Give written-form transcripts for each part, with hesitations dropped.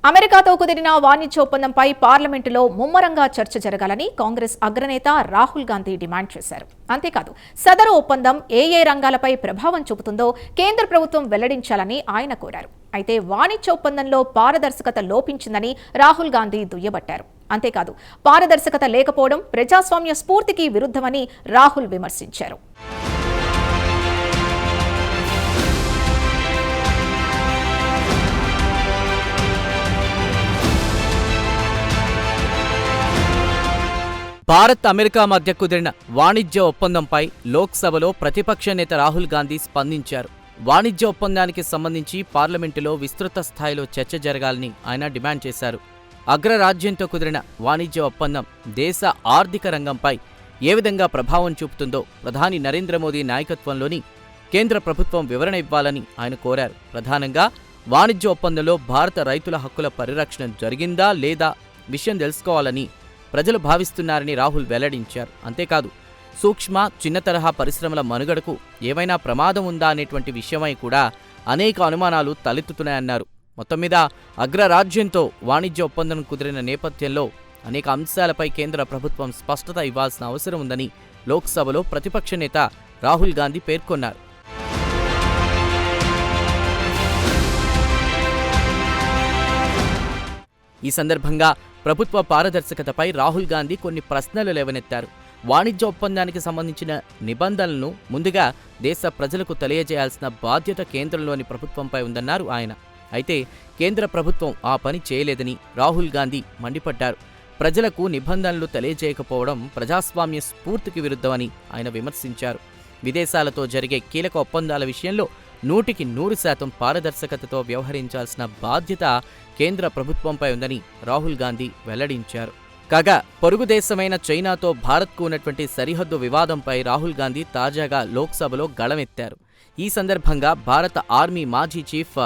అమెరికాతో కుదిరిన వాణిజ్య ఒప్పందంపై పార్లమెంటులో ముమ్మరంగా చర్చ జరగాలని కాంగ్రెస్ అగ్రనేత రాహుల్ గాంధీ డిమాండ్ చేశారు. అంతేకాదు సదరు ఒప్పందం ఏ రంగాలపై ప్రభావం చూపుతుందో కేంద్ర ప్రభుత్వం వెల్లడించాలని ఆయన కోరారు. అయితే వాణిజ్య ఒప్పందంలో పారదర్శకత లోపించిందని రాహుల్ గాంధీ దుయ్యబట్టారు. అంతేకాదు పారదర్శకత లేకపోవడం ప్రజాస్వామ్య స్ఫూర్తికి విరుద్ధమని రాహుల్ విమర్శించారు. భారత్ అమెరికా మధ్య కుదిరిన వాణిజ్య ఒప్పందంపై లోక్సభలో ప్రతిపక్ష నేత రాహుల్ గాంధీ స్పందించారు. వాణిజ్య ఒప్పందానికి సంబంధించి పార్లమెంటులో విస్తృత స్థాయిలో చర్చ జరగాలని ఆయన డిమాండ్ చేశారు. అగ్రరాజ్యంతో కుదిరిన వాణిజ్య ఒప్పందం దేశ ఆర్థిక రంగంపై ఏ విధంగా ప్రభావం చూపుతుందో ప్రధాని నరేంద్ర మోదీ నాయకత్వంలోని కేంద్ర ప్రభుత్వం వివరణ ఇవ్వాలని ఆయన కోరారు. ప్రధానంగా వాణిజ్య ఒప్పందంలో భారత రైతుల హక్కుల పరిరక్షణ జరిగిందా లేదా విషయం తెలుసుకోవాలని ప్రజలు భావిస్తున్నారని రాహుల్ వెల్లడించారు. అంతేకాదు సూక్ష్మ చిన్న తరహా పరిశ్రమల మనుగడకు ఏవైనా ప్రమాదం ఉందా అనేటువంటి విషయమై కూడా అనేక అనుమానాలు తలెత్తుతున్నాయన్నారు. మొత్తం మీద అగ్రరాజ్యంతో వాణిజ్య ఒప్పందం కుదిరిన నేపథ్యంలో అనేక అంశాలపై కేంద్ర ప్రభుత్వం స్పష్టత ఇవ్వాల్సిన అవసరం ఉందని లోక్సభలో ప్రతిపక్ష నేత రాహుల్ గాంధీ పేర్కొన్నారు. ఈ సందర్భంగా ప్రభుత్వ పారదర్శకతపై రాహుల్ గాంధీ కొన్ని ప్రశ్నలు లేవనెత్తారు. వాణిజ్య ఒప్పందానికి సంబంధించిన నిబంధనలను ముందుగా దేశ ప్రజలకు తెలియజేయాల్సిన బాధ్యత కేంద్రంలోని ప్రభుత్వంపై ఉందన్నారు ఆయన. అయితే కేంద్ర ప్రభుత్వం ఆ పని చేయలేదని రాహుల్ గాంధీ మండిపడ్డారు. ప్రజలకు నిబంధనలు తెలియజేయకపోవడం ప్రజాస్వామ్య స్ఫూర్తికి విరుద్ధమని ఆయన విమర్శించారు. విదేశాలతో జరిగే కీలక ఒప్పందాల విషయంలో 100% పారదర్శకతతో వ్యవహరించాల్సిన బాధ్యత కేంద్ర ప్రభుత్వంపై ఉందని రాహుల్ గాంధీ వెల్లడించారు. కాగా పొరుగు దేశమైన చైనాతో భారత్కు ఉన్నటువంటి సరిహద్దు వివాదంపై రాహుల్ గాంధీ తాజాగా లోక్సభలో గళమెత్తారు. ఈ సందర్భంగా భారత ఆర్మీ మాజీ చీఫ్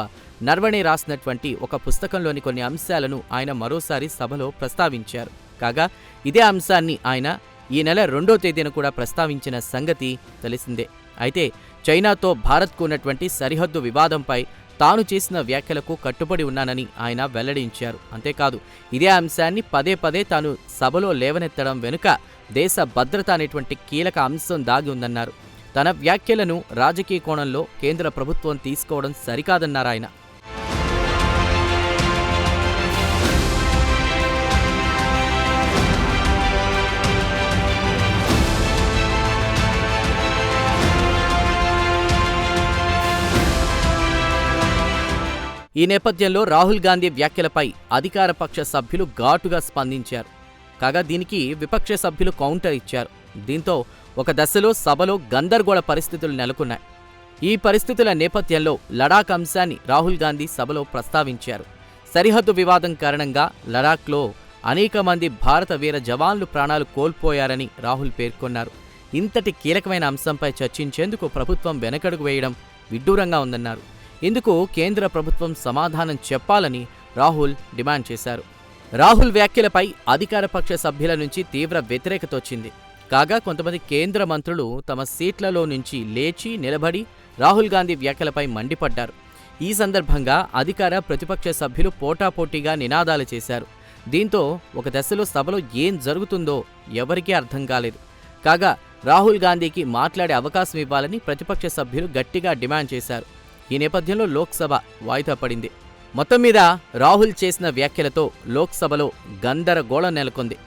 నర్వణే రాసినటువంటి ఒక పుస్తకంలోని కొన్ని అంశాలను ఆయన మరోసారి సభలో ప్రస్తావించారు. కాగా ఇదే అంశాన్ని ఆయన ఈ నెల 2వ తేదీన కూడా ప్రస్తావించిన సంగతి తెలిసిందే. అయితే చైనాతో భారత్కు ఉన్నటువంటి సరిహద్దు వివాదంపై తాను చేసిన వ్యాఖ్యలకు కట్టుబడి ఉన్నానని ఆయన వెల్లడించారు. అంతేకాదు ఇదే అంశాన్ని పదే పదే తాను సభలో లేవనెత్తడం వెనుక దేశ భద్రత అనేటువంటి కీలక అంశం దాగి ఉందన్నారు. తన వ్యాఖ్యలను రాజకీయ కోణంలో కేంద్ర ప్రభుత్వం తీసుకోవడం సరికాదన్నారు ఆయన. ఈ నేపథ్యంలో రాహుల్ గాంధీ వ్యాఖ్యలపై అధికార పక్ష సభ్యులు ఘాటుగా స్పందించారు. కాగా దీనికి విపక్ష సభ్యులు కౌంటర్ ఇచ్చారు. దీంతో ఒక దశలో సభలో గందరగోళ పరిస్థితులు నెలకొన్నాయి. ఈ పరిస్థితుల నేపథ్యంలో లడాక్ అంశాన్ని రాహుల్ గాంధీ సభలో ప్రస్తావించారు. సరిహద్దు వివాదం కారణంగా లడాఖ్లో అనేక మంది భారత వీర జవాన్లు ప్రాణాలు కోల్పోయారని రాహుల్ పేర్కొన్నారు. ఇంతటి కీలకమైన అంశంపై చర్చించేందుకు ప్రభుత్వం వెనకడుగు వేయడం విడ్డూరంగా ఉందన్నారు. ఇందుకు కేంద్ర ప్రభుత్వం సమాధానం చెప్పాలని రాహుల్ డిమాండ్ చేశారు. రాహుల్ వ్యాఖ్యలపై అధికార పక్ష సభ్యుల నుంచి తీవ్ర వ్యతిరేకత వచ్చింది. కాగా కొంతమంది కేంద్ర మంత్రులు తమ సీట్లలో నుంచి లేచి నిలబడి రాహుల్ గాంధీ వ్యాఖ్యలపై మండిపడ్డారు. ఈ సందర్భంగా అధికార ప్రతిపక్ష సభ్యులు పోటాపోటీగా నినాదాలు చేశారు. దీంతో ఒక దశలో సభలో ఏం జరుగుతుందో ఎవరికీ అర్థం కాలేదు. కాగా రాహుల్ గాంధీకి మాట్లాడే అవకాశం ఇవ్వాలని ప్రతిపక్ష సభ్యులు గట్టిగా డిమాండ్ చేశారు. ఈ నేపథ్యంలో లోక్సభ వాయిదా పడింది. మొత్తం మీద రాహుల్ చేసిన వ్యాఖ్యలతో లోక్సభలో గందరగోళం నెలకొంది.